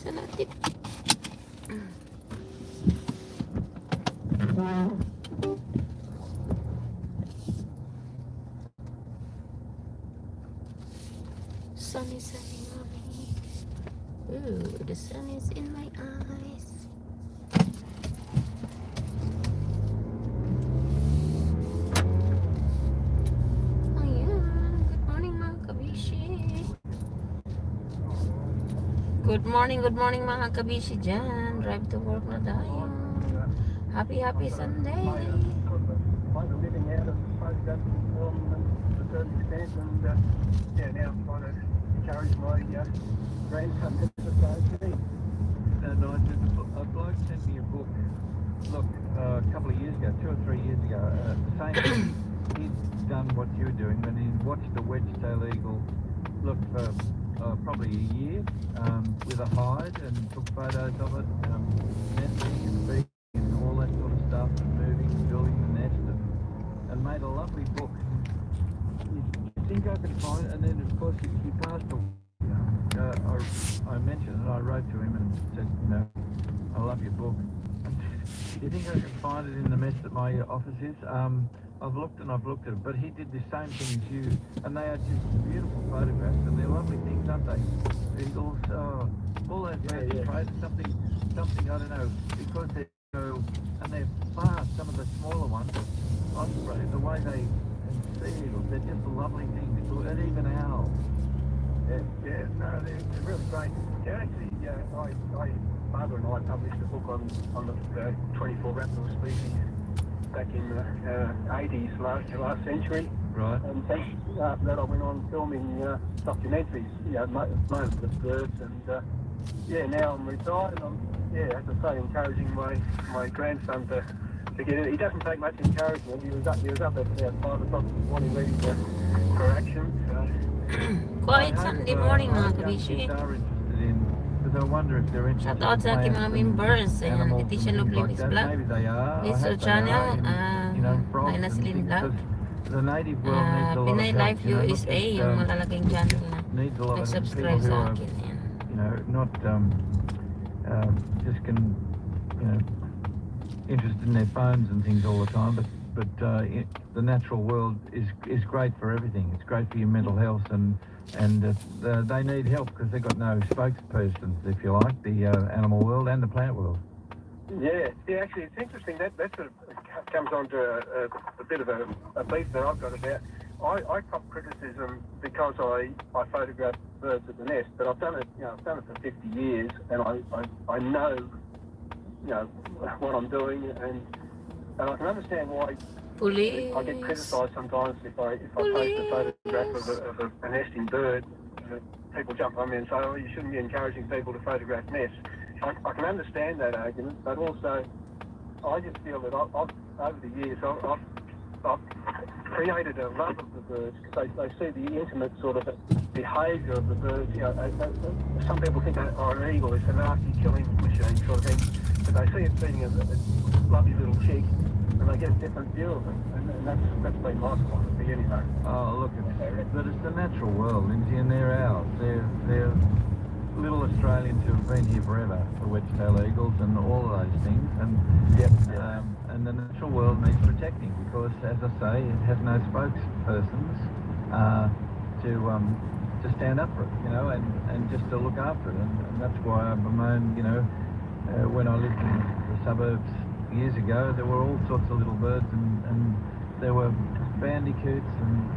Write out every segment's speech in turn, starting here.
sa natin. Sunny, sunny, mommy. Ooh, the sun is in my eyes. Oh yeah, good morning mga kabishi. Good morning mga kabishi dyan. Drive to work na tayo. Happy Sunday. Living out of photograph from a certain extent, and now I'm trying to encourage my grandson to do the same to me. A bloke sent me a book. Look, a couple of years ago, 2 or 3 years ago, saying he'd done what you were doing when he watched the wedge-tailed eagle. Look, for probably a year with a hide, and took photos of it, nesting and feeding and all that sort of stuff, and moving, building the nest, and made a lovely book. You think I could find it? And then, of course, he passed away. I mentioned it. I wrote to him and said, I love your book. And you think I can find it in the mess that my office is? I've looked at it, but he did the same thing as you, and they are just beautiful photographs, and they're lovely things, aren't they? Eagles, all those birds are created something, I don't know, because they go, and they're fast, some of the smaller ones, osprey, the way they, and sea eagles, they're just lovely things, and even owls. No, they're really great. Yeah, actually, my father and I published a book on the 24 reptile species back in the 80s, last century. Right. And after that I went on filming documentaries, most of the birds, and now I'm retired, and I'm, as I say, encouraging my grandson to get it. He doesn't take much encouragement. He was up at about 5 o'clock this morning ready for action. Quiet Sunday morning mga kabishi. Because I wonder if they're interested. Shout out sa aking mga members. Ayan, Petition of Kbea'svlog. Maybe they are. Little channel. Minus Lynn Vlog. The native world needs a lot Pinay of Life help, USA, yung malalaking channel na nag-subscribe sa akin. Ayan. Not just interested in their phones and things all the time, but the natural world is great for everything. It's great for your mental health, and they need help because they've got no spokespersons, if you like, the animal world and the plant world. Yeah, actually, it's interesting. That sort of comes on to a bit of a beef that I've got about. I cop criticism because I photograph birds at the nest, but I've done it for 50 years, and I know what I'm doing, and I can understand why I get criticised sometimes if I post a photograph of a nesting bird. People jump on me and say, "Oh, you shouldn't be encouraging people to photograph nests." I can understand that argument, but also I just feel that over the years I've created a love of the birds because they see the intimate sort of behaviour of the birds. Some people think an eagle is a nasty killing machine sort of thing, but they see it being a lovely little chick, and they get a different view of it, and that's been my philosophy anyway. Oh, look, but it's the natural world, and they're ours. They're little Australians who have been here forever, the wedge-tailed eagles and all of those things, and and the natural world needs protecting because, as I say, it has no spokespersons to stand up for it, and just to look after it, and that's why I bemoan, when I lived in the suburbs years ago, there were all sorts of little birds, and there were bandicoots and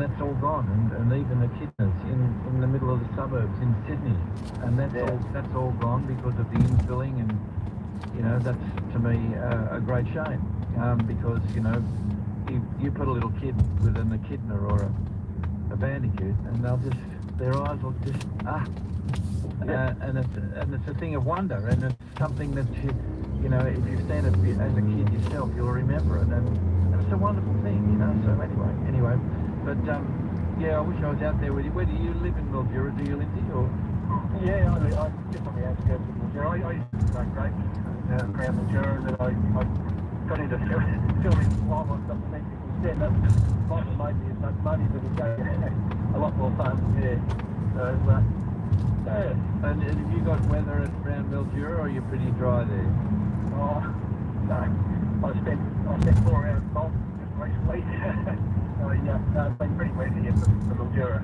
that's all gone, and even echidnas in the middle of the suburbs in Sydney, and that's all gone because of the infilling, and that's to me a great shame, because you put a little kid with an echidna or a bandicoot, and their eyes will just and it's a thing of wonder, and it's something that if you stand as a kid yourself, you'll remember it, and it's a wonderful thing, so anyway, but I wish I was out there with you. Where do you live in Mildura? Do you, Lindsay, or? Yeah, I live on the outskirts of Mildura. I used to play great around Mildura, and then I got into filming wildlife stuff to make people instead. That might have made me as much money, but it's a lot more fun, So Yeah. And have you got weather at around Mildura, or are you pretty dry there? Oh, no. I spent 4 hours golf just recently. So yeah, no, it's been pretty wet here for Mildura.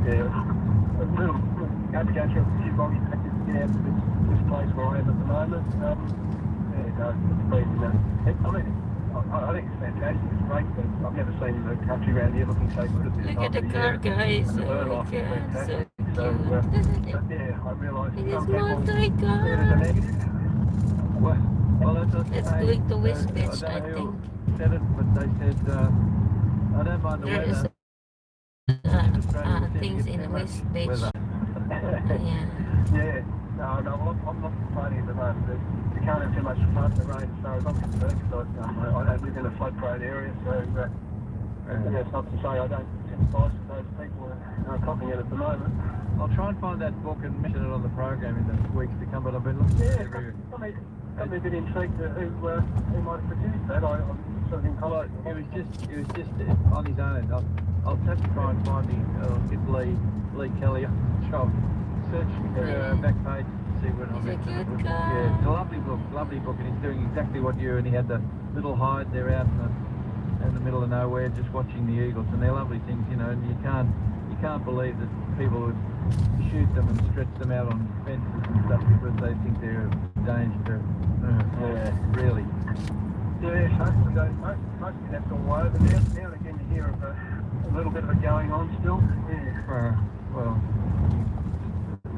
Yeah, a little had to go through a few boggy patches to get out to this place where I am at the moment. Yeah, no, it's been, I mean, I think it's fantastic, it's great, but I've never seen the country around here looking so good at this Look time at the of the car, year. guys. And the bird Oh my life is god, so fantastic. cute. So, but yeah, I realise It is some people see it as a multi-car. negative. Well, that's what Let's they go to West I Beach, don't I know think. who said it, but they said, I don't mind the There is weather. In Australia, we seem to things get in too much West Beach. weather. Yeah. Yeah, no, I'm not complaining at the moment. You can't have too much fun in the rain as far as I'm concerned, because I don't live in a flood-prone area, so yeah, it's not to say I don't sympathise with those people who are copying it at the moment. I'll try and find that book and mention it on the program in the weeks to come, but I've been looking Yeah, everywhere. got me a bit intrigued to who might have produced that. I'm sort of in Well, contact. it was just on his own. I'll have to try and find him, get Lee Kelly on the job. Search her back page to see when I He's a mentioned the cute book. guy. Yeah, it's a lovely book, and he's doing exactly what you, and he had the little hide there out in the middle of nowhere just watching the eagles, and they're lovely things, you know, and you can't believe that people would shoot them and stretch them out on fences and stuff because they think they're a danger to, really. Yeah, most of that's all over. Now and again you hear of a little bit of it going on still. Yeah. Well,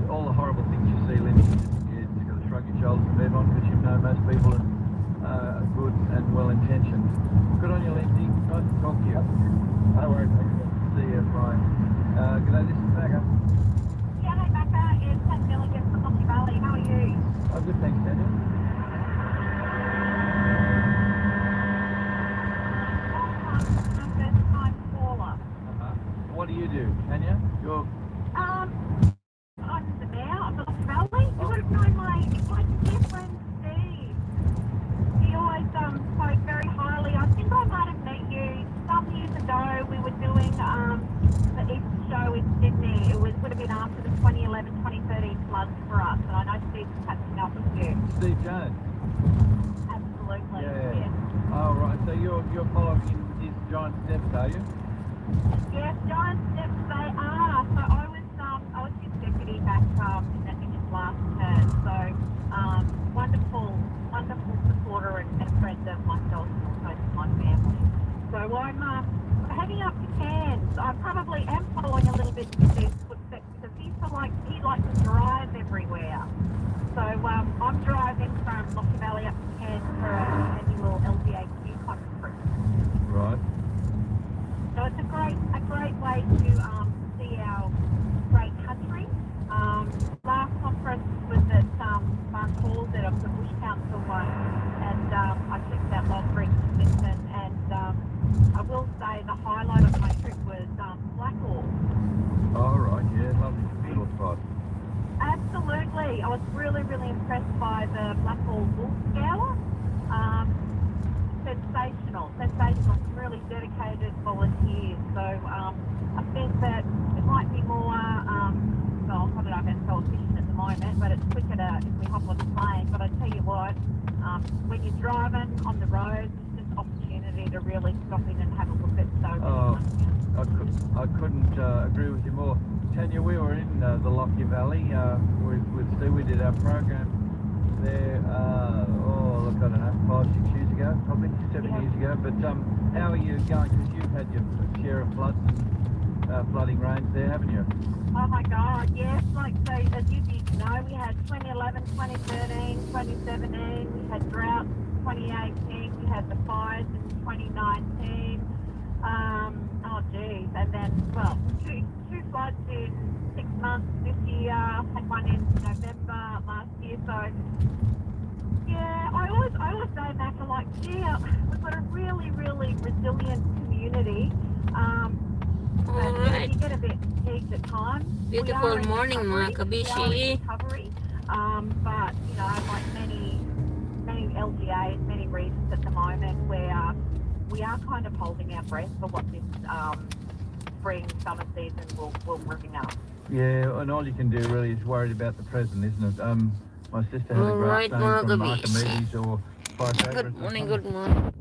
all the horrible things you see, Lindsay, you just got to shrug your shoulders and move on, because you know most people are good and well-intentioned. Good on you, Lindsay. Nice to talk to you. No worries. See you, bye. Good day, this is Macca. Yeah, hi Becca, it's Ted Milligan from Monkey Valley. How are you? Oh, good, thanks, Daniel. I'm a first-time caller. What do you do, Tanya? You're... I'm the mayor of the Monkey Valley. You would have known my dear friend Steve. He always spoke very highly. I think I might have met you some years ago. We were doing the Easter show in Sydney. It would have been after the 2011-2013 floods for us, and I know Steve's catching up with you. Steve Jones. Absolutely. Yeah. Yes. Oh, right. So you're following in his giant steps, are you? Yes, giant steps they are. So I was his deputy back in his last term. So wonderful supporter and friend of myself and also my family. So I'm heading up to Cairns. I probably am following a little bit in Steve's footsteps because he likes to drive everywhere. So I'm driving from Monkey Valley up to Cairns for an annual LGAQ conference. Right. So it's a great way to see our great country. Last conference was at Mark Hall, at the Bush Council one, and I checked out Long Creek and Smithton, and I will say the highlight of my trip was Blackall. Oh, right, yeah, lovely little spot. Absolutely. I was really impressed by the Blackall Bull Scour. Sensational, some really dedicated volunteers. So I think that it might be more, well, I don't know if it's so efficient at the moment, but it's quicker if we hop on the plane. But I tell you what, when you're driving on the road, it's just an opportunity to really stop in and have a look at I couldn't agree with you more. Tanya, we were in the Lockyer Valley with Steve. We did our program there, I don't know, 5-6 years ago, probably 7 years ago. But how are you going? Because you've had your share of floods and flooding rains there, haven't you? Oh my God, yes. Like, so as you did know, we had 2011, 2013, 2017, we had drought 2018, we had the fires in 2019. Oh geez, and then, well, two floods in 6 months this year, had one in November last year, so yeah, I always say back, I'm like, gee, we've got a really resilient community. Alright. You get a bit fatigued at times. Beautiful morning, mga Kbea'svlog. Recovery, but you know, like many LGAs, many regions at the moment, where we are kind of holding our breath for what this spring summer season will bring us. Yeah, and all you can do really is worry about the present, isn't it? My sister had a Alright, grass mga stain from Kbea'svlog. Archimedes or Pythagoras. Good or morning, something. good morning.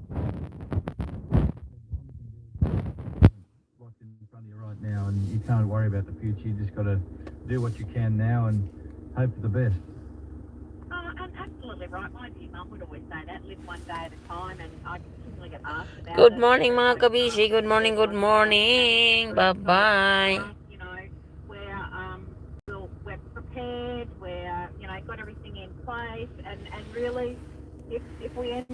What's in front of you right now, and you can't worry about the future. You just got to do what you can now and hope for the best. And absolutely right. My dear mum would always say that, live one day at a time, and I continually get asked about Good it. morning, mga Kbea'svlog. Good morning, good morning. Bye-bye. You know, we're prepared, we're, got everything in place, and really, if we end